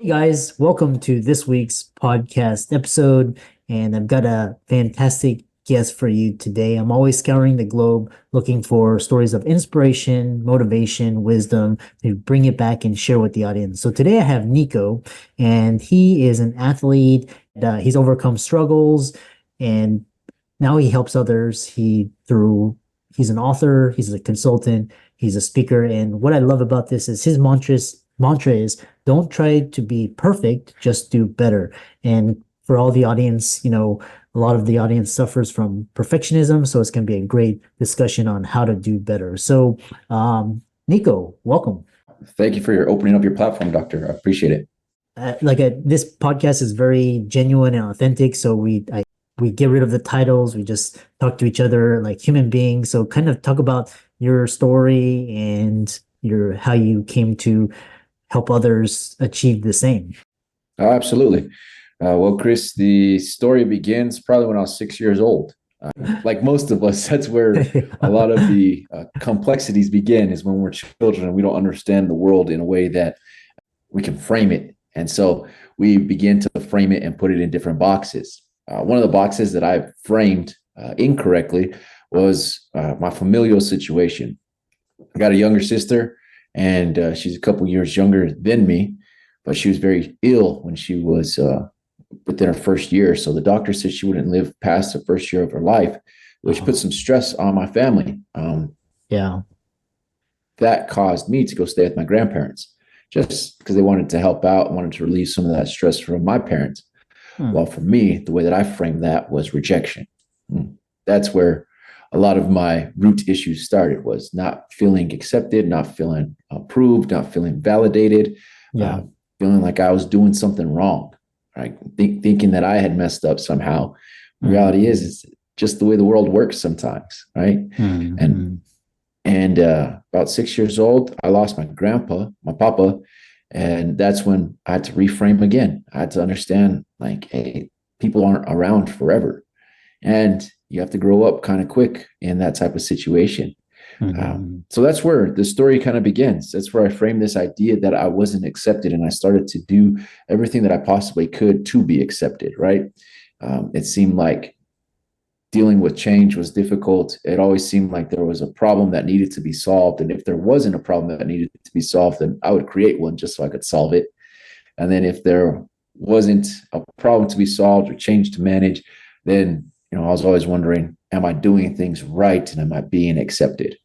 Hey guys, welcome to this week's podcast episode, and I've got a fantastic guest for you today. I'm always scouring the globe looking for stories of inspiration, motivation, wisdom to bring it back and share with the audience. So today I have Nico, and he is an athlete. He's overcome struggles, and now he helps others. He's an author, he's a consultant, he's a speaker, and what I love about this is his mantra is don't try to be perfect, just do better. And for all the audience, a lot of the audience suffers from perfectionism, so it's going to be a great discussion on how to do better. So, Nico, welcome. Thank you for your opening up your platform, Doctor. I appreciate it. This podcast is very genuine and authentic, so we get rid of the titles. We just talk to each other like human beings. So, kind of talk about your story and your how you came to help others achieve the same. Oh, absolutely. Well, Chris, the story begins probably when I was 6 years old. Like most of us, that's where a lot of the complexities begin, is when we're children and we don't understand the world in a way that we can frame it. And so we begin to frame it and put it in different boxes. One of the boxes that I framed incorrectly was my familial situation. I got a younger sister, and she's a couple years younger than me, but she was very ill when she was within her first year. So the doctor said she wouldn't live past the first year of her life, which put some stress on my family. Yeah. That caused me to go stay with my grandparents just because they wanted to help out, wanted to relieve some of that stress from my parents. Well, for me, the way that I framed that was rejection. That's where a lot of my root issues started, was not feeling accepted, not feeling approved, not feeling validated, Yeah. feeling like I was doing something wrong, right? Thinking that I had messed up somehow. The reality is just the way the world works sometimes, right? And about 6 years old, I lost my grandpa, my papa, and that's when I had to reframe again. I had to understand, like, hey, people aren't around forever, and you have to grow up kind of quick in that type of situation. So that's where the story kind of begins. That's where I framed this idea that I wasn't accepted, and I started to do everything that I possibly could to be accepted, right? It seemed like dealing with change was difficult. It always seemed like there was a problem that needed to be solved. And if there wasn't a problem that needed to be solved, then I would create one just so I could solve it. And then if there wasn't a problem to be solved or change to manage, then I was always wondering, am I doing things right, and am I being accepted?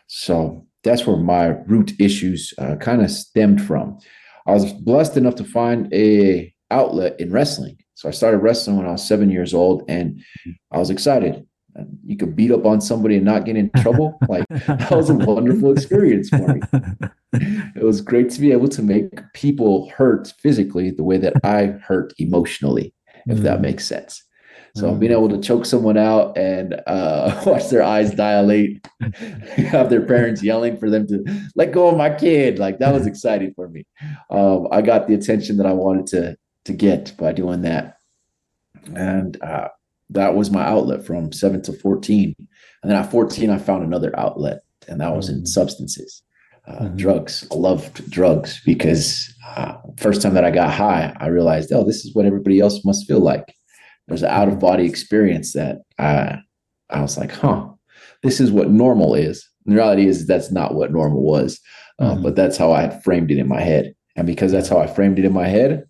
So that's where my root issues kind of stemmed from. I was blessed enough to find a outlet in wrestling. So I started wrestling when I was 7 years old, and I was excited. You could beat up on somebody and not get in trouble. Like, that was a wonderful experience for me. It was great to be able to make people hurt physically the way that I hurt emotionally, if that makes sense. So being able to choke someone out and watch their eyes dilate, have their parents yelling for them to let go of my kid, like, that was exciting for me. I got the attention that I wanted to get by doing that. And that was my outlet from 7 to 14. And then at 14, I found another outlet, and that was in substances. Drugs. I loved drugs because first time that I got high, I realized, oh, this is what everybody else must feel like. There's an out of body experience that I was like, this is what normal is. And the reality is that's not what normal was, but that's how I had framed it in my head. And because that's how I framed it in my head,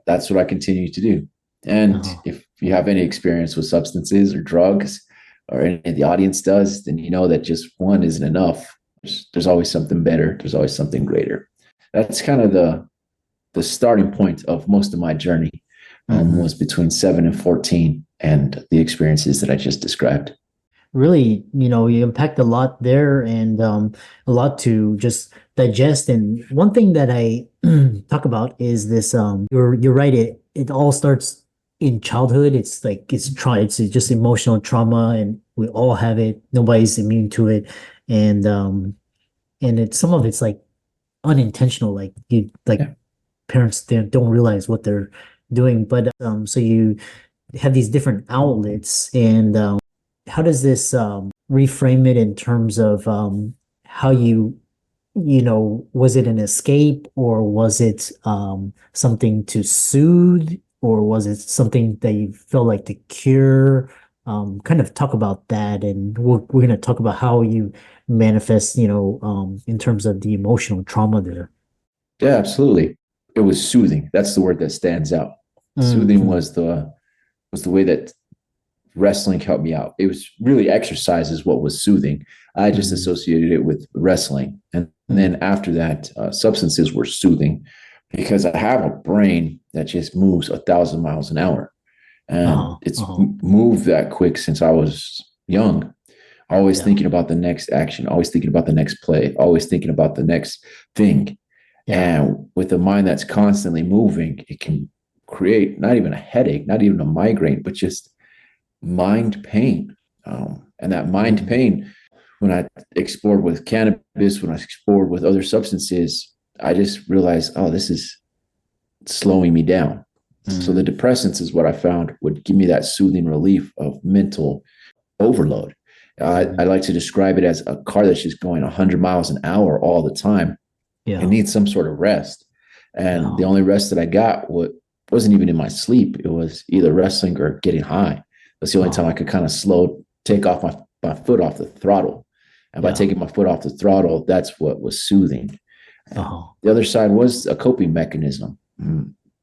that's what I continue to do. And if you have any experience with substances or drugs, or any of the audience does, then you know that just one isn't enough. There's always something better. There's always something greater. That's kind of the starting point of most of my journey. Was between 7 and 14, and the experiences that I just described. Really, you impact a lot there, and a lot to just digest. And one thing that I talk about is this, you're right, it all starts in childhood. It's just emotional trauma, and we all have it. Nobody's immune to it. And it's some of it's like unintentional, parents don't realize what they're doing. But so you have these different outlets, and how does this reframe it in terms of how you was it an escape, or was it something to soothe, or was it something that you felt like to cure? Kind of talk about that, and we're going to talk about how you manifest, in terms of the emotional trauma there. Yeah, absolutely. It was soothing. That's the word that stands out. Soothing Mm-hmm. was the way that wrestling helped me out. It was really exercise is what was soothing. I just Mm-hmm. associated it with wrestling. And then after that, substances were soothing because I have a brain that just moves 1,000 miles an hour. And Uh-huh. it's Uh-huh. moved that quick since I was young, always Yeah. thinking about the next action, always thinking about the next play, always thinking about the next thing. Yeah. And with a mind that's constantly moving, it can create not even a headache, not even a migraine, but just mind pain. And that mind Mm-hmm. pain, when I explored with cannabis, when I explored with other substances, I just realized, oh, this is slowing me down. So the depressants is what I found would give me that soothing relief of mental overload. I Mm-hmm. like to describe it as a car that's just going 100 miles an hour all the time. It Yeah. needs some sort of rest. And the Uh-huh. only rest that I got wasn't even in my sleep. It was either wrestling or getting high. That's the only time I Uh-huh. could kind of take off my foot off the throttle. And by Yeah. taking my foot off the throttle, that's what was soothing. And Uh-huh. the other side was a coping mechanism.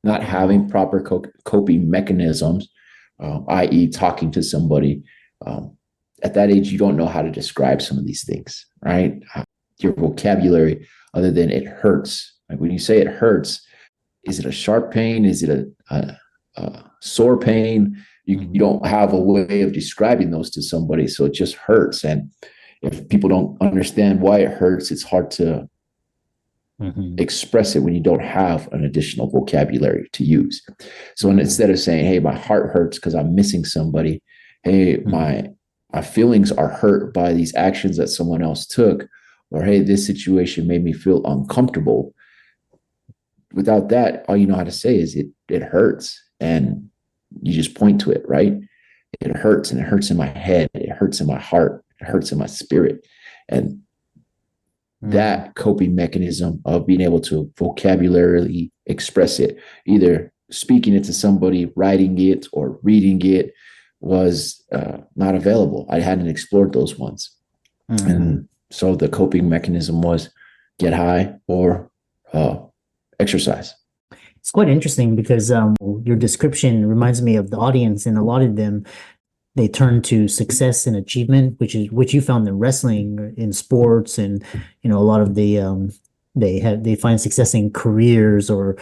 Not Uh-huh. having proper coping mechanisms, i.e., talking to somebody. Um, at that age, you don't know how to describe some of these things, right? Your vocabulary, other than it hurts. Like when you say it hurts, is it a sharp pain? Is it a sore pain? You Mm-hmm. don't have a way of describing those to somebody, so it just hurts. And if people don't understand why it hurts, it's hard to Mm-hmm. express it when you don't have an additional vocabulary to use. So Mm-hmm. instead of saying, "Hey, my heart hurts because I'm missing somebody," "Hey, Mm-hmm. my feelings are hurt by these actions that someone else took," or "Hey, this situation made me feel uncomfortable." Without that, all you know how to say is it hurts, and you just point to it, right? It hurts, and it hurts in my head, it hurts in my heart, it hurts in my spirit, and Mm-hmm. that coping mechanism of being able to vocabularily express it, either speaking it to somebody, writing it, or reading it, was not available. I hadn't explored those ones. Mm-hmm. And so the coping mechanism was get high or uh, exercise. It's quite interesting because your description reminds me of the audience, and a lot of them they turn to success and achievement, which you found in wrestling, in sports, and a lot of the they find success in careers or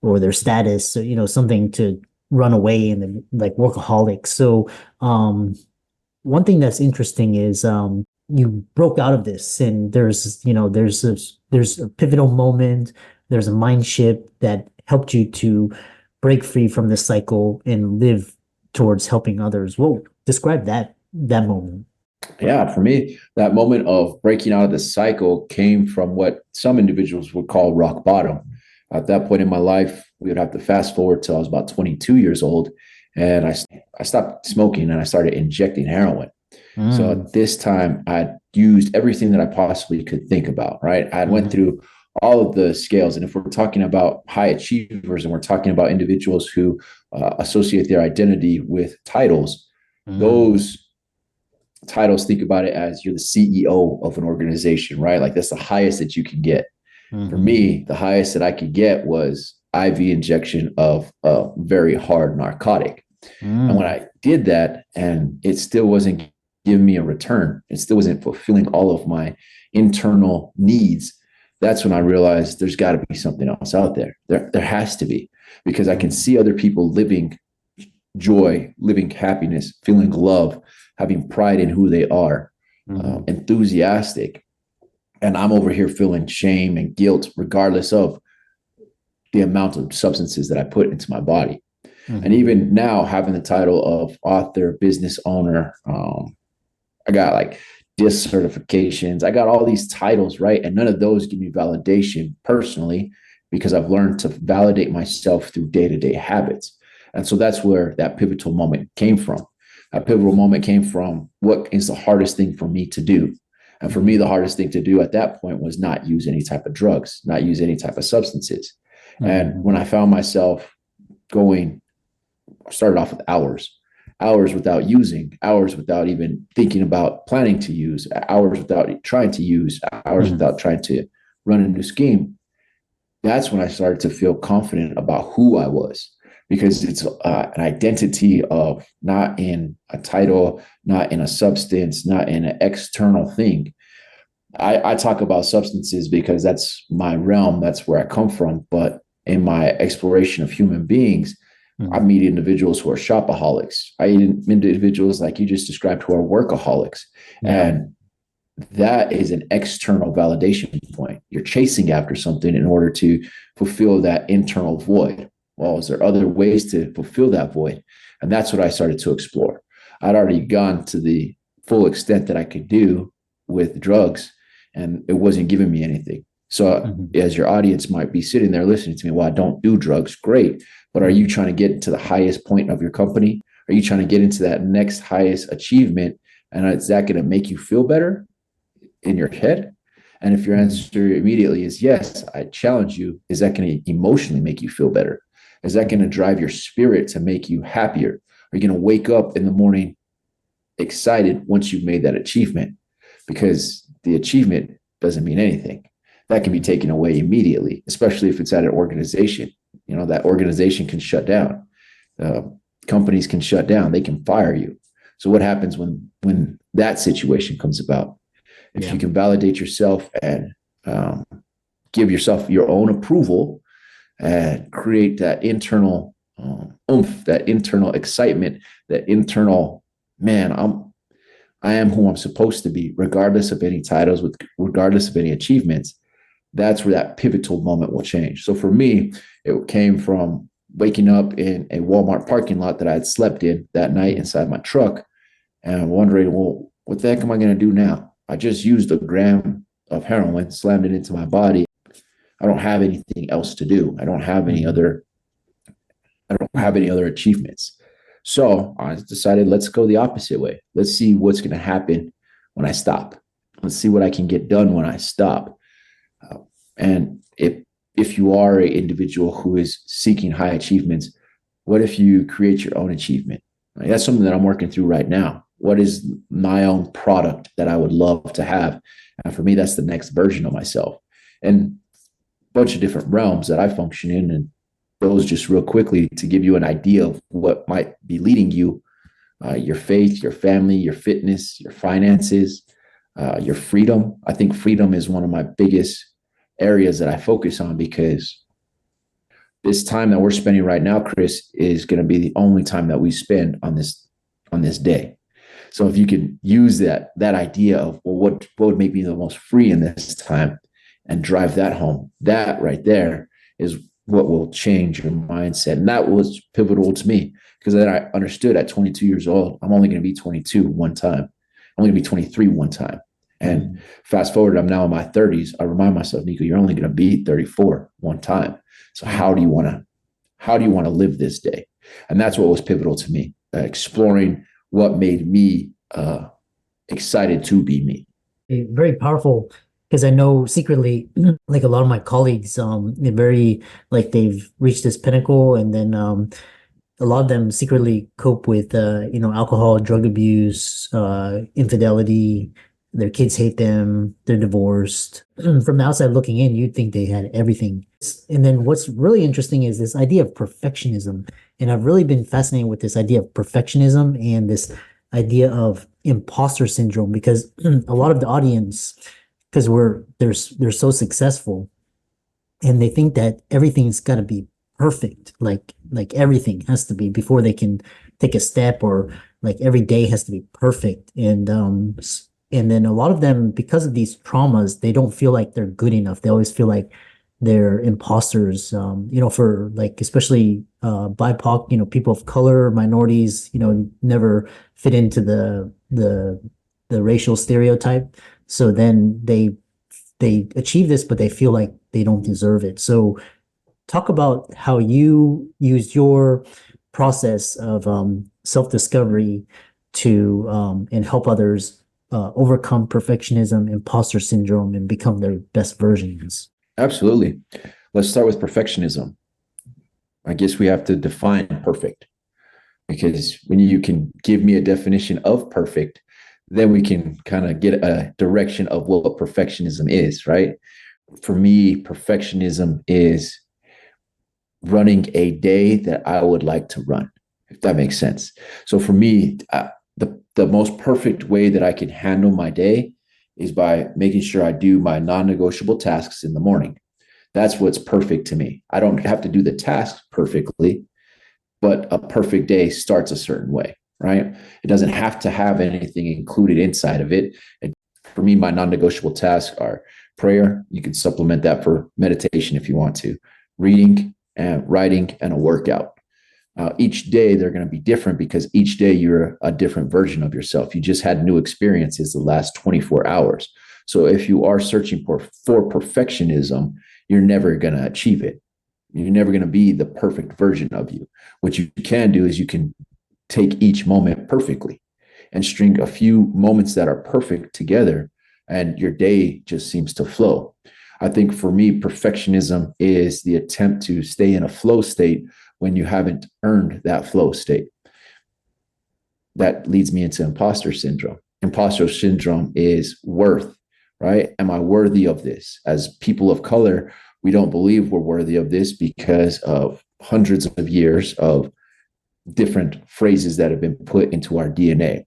their status, so, something to run away and like workaholics. So one thing that's interesting is you broke out of this, and there's a pivotal moment, there's a mind shift that helped you to break free from this cycle and live towards helping others. Well, describe that moment. Yeah, for me, that moment of breaking out of the cycle came from what some individuals would call rock bottom. At that point in my life, we would have to fast forward till I was about 22 years old, and I stopped smoking and I started injecting heroin. So Mm, at this time, I used everything that I possibly could think about. Right, I went mhm, through all of the scales, and if we're talking about high achievers and we're talking about individuals who associate their identity with titles, mm, those titles, think about it as you're the CEO of an organization, right? Like that's the highest that you can get. For mhm, me, the highest that I could get was IV injection of a very hard narcotic. And when mm, I did that, and it still wasn't giving me a return, it still wasn't fulfilling all of my internal needs. That's when I realized there's got to be something else out there. There has to be, because I can mm, see other people living joy, living happiness, feeling love, having pride in who they are, mhm, enthusiastic. And I'm over here feeling shame and guilt, regardless of the amount of substances that I put into my body. And mhm, even now, having the title of author, business owner, I got like DISC certifications. I got all these titles, right? And none of those give me validation personally, because I've learned to validate myself through day to day habits. And so that's where that pivotal moment came from. That pivotal moment came from what is the hardest thing for me to do. And for me, the hardest thing to do at that point was not use any type of drugs, not use any type of substances. And when I found myself going, I started off with hours without using, hours without even thinking about planning to use, hours without trying to use, hours without trying to run a new scheme. That's when I started to feel confident about who I was, because it's an identity of not in a title, not in a substance, not in an external thing. I talk about substances because that's my realm, that's where I come from. But in my exploration of human beings, I meet individuals who are shopaholics. I meet individuals like you just described who are workaholics. Yeah. And that is an external validation point. You're chasing after something in order to fulfill that internal void. Well, is there other ways to fulfill that void? And that's what I started to explore. I'd already gone to the full extent that I could do with drugs, and it wasn't giving me anything. So as your audience might be sitting there listening to me, well, I don't do drugs. Great. But are you trying to get to the highest point of your company? Are you trying to get into that next highest achievement? And is that going to make you feel better in your head? And if your answer immediately is yes, I challenge you, is that going to emotionally make you feel better? Is that going to drive your spirit to make you happier? Are you going to wake up in the morning excited once you've made that achievement? Because the achievement doesn't mean anything. That can be taken away immediately, especially if it's at an organization. You know, that organization can shut down. Companies can shut down. They can fire you. So what happens when that situation comes about? If you can validate yourself and give yourself your own approval and create that internal oomph, that internal excitement, that internal, man, I am who I'm supposed to be, regardless of any titles, regardless of any achievements. That's where that pivotal moment will change. So for me, it came from waking up in a Walmart parking lot that I had slept in that night inside my truck and wondering, well, what the heck am I going to do now? I just used a gram of heroin, slammed it into my body. I don't have anything else to do. I don't have any other achievements. So I decided, let's go the opposite way. Let's see what's going to happen when I stop. Let's see what I can get done when I stop. And if you are an individual who is seeking high achievements, what if you create your own achievement? Like, that's something that I'm working through right now. What is my own product that I would love to have? And for me, that's the next version of myself. And a bunch of different realms that I function in, and those just real quickly to give you an idea of what might be leading you, your faith, your family, your fitness, your finances, your freedom. I think freedom is one of my biggest areas that I focus on, because this time that we're spending right now, Chris, is going to be the only time that we spend on this day. So if you could use that idea of, well, what would make me the most free in this time, and drive that home, that right there is what will change your mindset. And that was pivotal to me, because then I understood at 22 years old, I'm only going to be 22 one time. I'm only going to be 23 one time. And fast forward, I'm now in my 30s. I remind myself, Nico, you're only going to be 34 one time. So how do you want to live this day? And that's what was pivotal to me, exploring what made me excited to be me. Very powerful, because I know secretly, like a lot of my colleagues, they're very, like, they've reached this pinnacle, and then a lot of them secretly cope with alcohol, drug abuse, infidelity. Their kids hate them. They're divorced. From the outside looking in, you'd think they had everything. And then what's really interesting is this idea of perfectionism. And I've really been fascinated with this idea of perfectionism and this idea of imposter syndrome, because a lot of the audience, because they're so successful, and they think that everything's got to be perfect, like everything has to be before they can take a step, or like every day has to be perfect. And then a lot of them, because of these traumas, they don't feel like they're good enough. They always feel like they're imposters, for, like, especially BIPOC, people of color, minorities, never fit into the racial stereotype. So then they achieve this, but they feel like they don't deserve it. So talk about how you used your process of self-discovery to and help others overcome perfectionism, imposter syndrome, and become their best versions? Absolutely. Let's start with perfectionism. I guess we have to define perfect, because when you can give me a definition of perfect, then we can kind of get a direction of what perfectionism is, right? For me, perfectionism is running a day that I would like to run, if that makes sense. So for me, the most perfect way that I can handle my day is by making sure I do my non-negotiable tasks in the morning. That's what's perfect to me. I don't have to do the tasks perfectly, but a perfect day starts a certain way, right? It doesn't have to have anything included inside of it. And for me, my non-negotiable tasks are prayer. You can supplement that for meditation if you want to, reading and writing, and a workout. Each day they're going to be different because each day you're a different version of yourself. You just had new experiences the last 24 hours. So if you are searching for perfectionism, you're never going to achieve it. You're never going to be the perfect version of you. What you can do is you can take each moment perfectly and string a few moments that are perfect together, and your day just seems to flow. I think for me, perfectionism is the attempt to stay in a flow state when you haven't earned that flow state. That leads me into imposter syndrome. Imposter syndrome is worth, right? Am I worthy of this? As people of color, we don't believe we're worthy of this because of hundreds of years of different phrases that have been put into our DNA.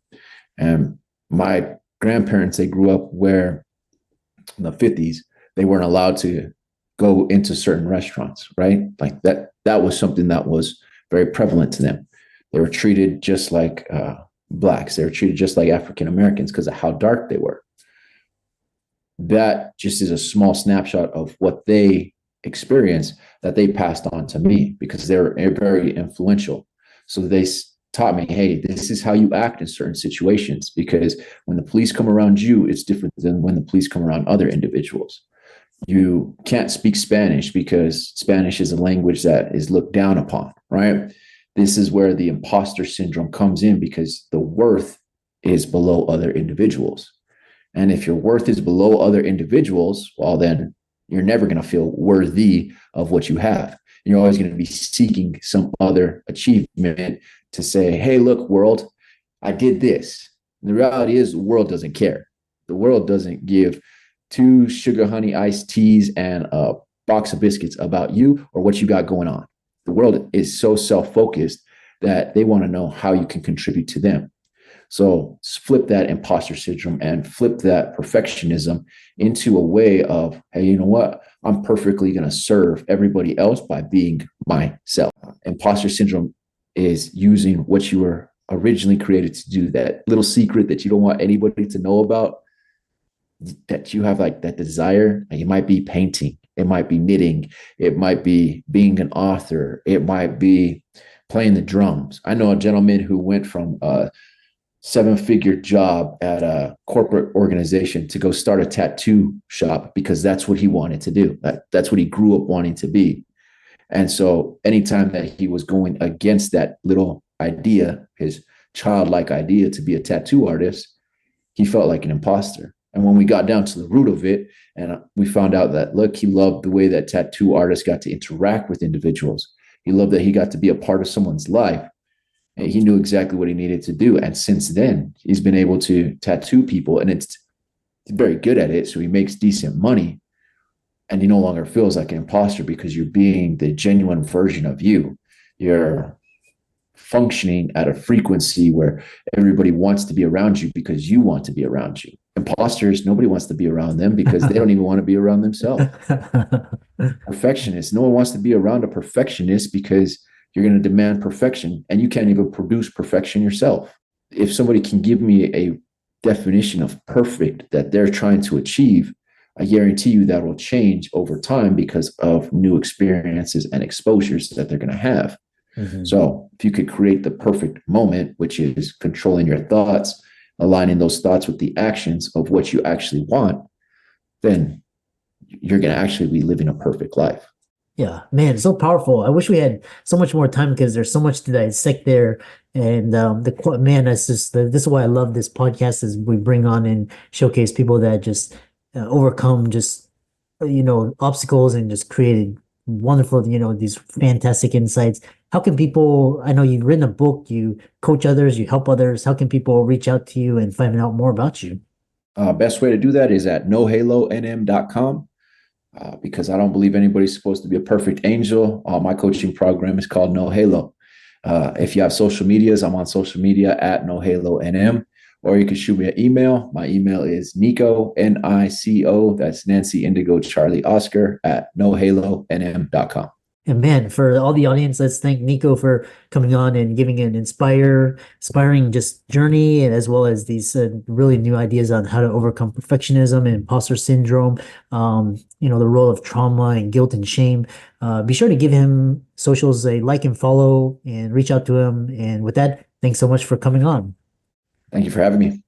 And my grandparents, they grew up where in the 50s, they weren't allowed to go into certain restaurants, right? Like that was something that was very prevalent to them. They were treated just like blacks. They were treated just like African Americans because of how dark they were. That just is a small snapshot of what they experienced that they passed on to me because they were very influential. So they taught me, hey, this is how you act in certain situations, because when the police come around you, it's different than when the police come around other individuals. You can't speak Spanish because Spanish is a language that is looked down upon, right? This is where the imposter syndrome comes in, because the worth is below other individuals. And if your worth is below other individuals, well, then you're never going to feel worthy of what you have. You're always going to be seeking some other achievement to say, hey, look, world, I did this. And the reality is the world doesn't care. The world doesn't give two sugar honey iced teas and a box of biscuits about you or what you got going on. The world is so self-focused that they want to know how you can contribute to them. So flip that imposter syndrome and flip that perfectionism into a way of, hey, you know what? I'm perfectly going to serve everybody else by being myself. Imposter syndrome is using what you were originally created to do, that little secret that you don't want anybody to know about, that you have like that desire. Like, it might be painting, it might be knitting, it might be being an author, it might be playing the drums. I know a gentleman who went from seven-figure job at a corporate organization to go start a tattoo shop because that's what he wanted to do. That's what he grew up wanting to be. And so anytime that he was going against that little idea, his childlike idea to be a tattoo artist, he felt like an imposter. And when we got down to the root of it, and we found out that, look, he loved the way that tattoo artists got to interact with individuals. He loved that he got to be a part of someone's life. He knew exactly what he needed to do. And since then, he's been able to tattoo people, and it's very good at it. So he makes decent money, and he no longer feels like an imposter because you're being the genuine version of you. You're functioning at a frequency where everybody wants to be around you because you want to be around you. Imposters, nobody wants to be around them because they don't even want to be around themselves. Perfectionists, no one wants to be around a perfectionist because you're going to demand perfection and you can't even produce perfection yourself. If somebody can give me a definition of perfect that they're trying to achieve, I guarantee you that will change over time because of new experiences and exposures that they're going to have. Mm-hmm. So if you could create the perfect moment, which is controlling your thoughts, aligning those thoughts with the actions of what you actually want, then you're going to actually be living a perfect life. Yeah, man, it's so powerful. I wish we had so much more time because there's so much to dissect there. And man, that's just this is why I love this podcast is we bring on and showcase people that just overcome just obstacles and just created wonderful these fantastic insights. How can people? I know you've written a book, you coach others, you help others. How can people reach out to you and find out more about you? Best way to do that is at nohalonm.com. Because I don't believe anybody's supposed to be a perfect angel. My coaching program is called No Halo. If you have social medias, I'm on social media at No Halo NM, or you can shoot me an email. My email is Nico, Nico, that's Nancy Indigo Charlie Oscar at nohalonm.com. And man, for all the audience, let's thank Nico for coming on and giving an inspiring just journey, and as well as these really new ideas on how to overcome perfectionism and imposter syndrome. The role of trauma and guilt and shame. Be sure to give him socials a like and follow, and reach out to him. And with that, thanks so much for coming on. Thank you for having me.